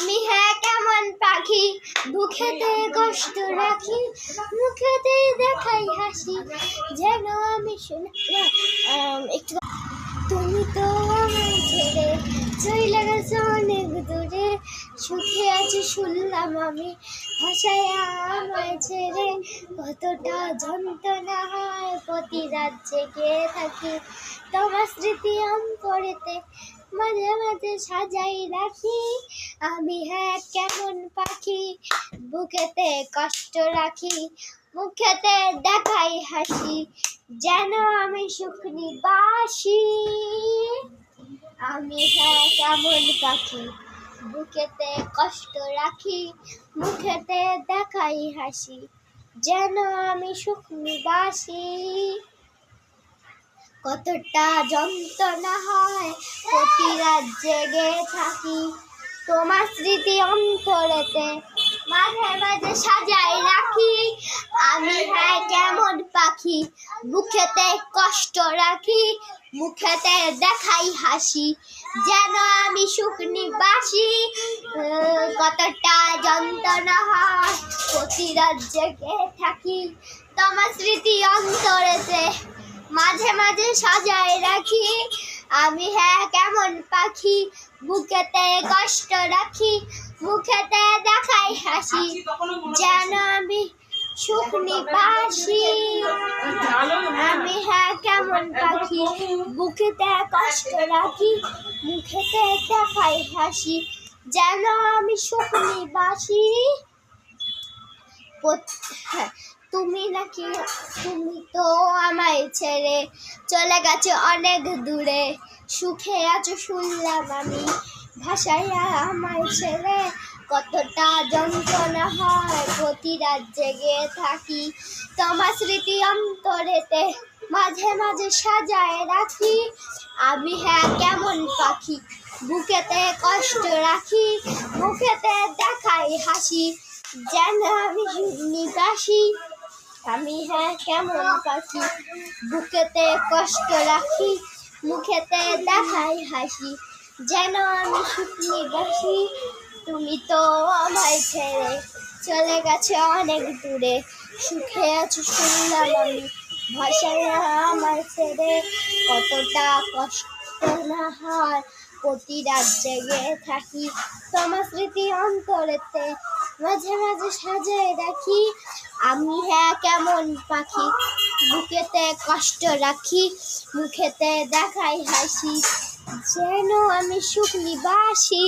আমি কেমন পাখি, বুকেতে কষ্ট রাখি, মুখেতে দেখাই হাসি, যেন আমি একটু। তুমি তো আমায় ছেড়ে চলে গেছো অনেক দূরে, সুখে আছি শুনলাম আমি, ভাষায় আমায় ছেড়ে কতটা যন্ত্রণা হয়, প্রতি রাত জেগে থাকি, তোমার স্মৃতি অন্তরেতে মাঝে মাঝে সাজাই রাখি। আমি কেমন পাখি, বুকেতে কষ্ট রাখি, মুখেতে দেখাই হাসি, যেন আমি সুখ নিবাসী। আমি কেমন পাখি, বুকেতে কষ্ট রাখি, মুখেতে দেখাই হাসি, যেন আমি সুখ নিবাসী। কতটা যন্ত্রণা হয়, প্রতি রাত জেগে থাকি, তোমার স্মৃতি অন্তরেতে মাঝে মাঝে সাজাই রাখি। আমি কেমন পাখি, বুকেতে কষ্ট রাখি, মুখেতে দেখাই হাসি, যেন আমি সুখ নিবাসী। কতটা যন্ত্রণা হয়, প্রতি রাত জেগে থাকি, তোমার স্মৃতি অন্তরেতে মাঝে মাঝে সাজায় রাখি। আমি কেমন পাখি, বুকেতে কষ্ট রাখি, মুখেতে দেখাই হাসি, যেন আমি সুখ নিবাসী। আমি কেমন পাখি, বুকেতে কষ্ট রাখি, মুখেতে দেখাই হাসি, যেন আমি সুখ নিবাসী। তুমি তো আমায় ছেড়ে চলে গেছো অনেক দূরে, সুখে আছো শুনলাম আমি, ভাষায় আমায় ছেড়ে কতটা যন্ত্রণা হয়, প্রতি রাত জেগে থাকি, তোমার স্মৃতি অন্তরেতে মাঝে মাঝে সাজায় রাখি। আমি কেমন পাখি, বুকেতে কষ্ট রাখি, মুখেতে দেখাই হাসি, যেন আমি সুখ নিবাসী। আমি কেমন পাখি, বুকেতে কষ্ট রাখি, মুখেতে দেখাই হাসি, যেন আমি সুখ নিবাসী। তুমি তো আমায় ছেড়ে চলে গেছে অনেক দূরে, সুখে আছো শুনলাম আমি, ভাষায় আমায় ছেড়ে কতটা কষ্ট না হয়, প্রতি রাত জেগে থাকি, তোমার স্মৃতি অন্তরেতে মাঝে মাঝে সাজায় রাখি। আমি কেমন পাখি, বুকেতে কষ্ট রাখি, মুখেতে দেখাই হাসি, যেন আমি সুখ নিবাসী।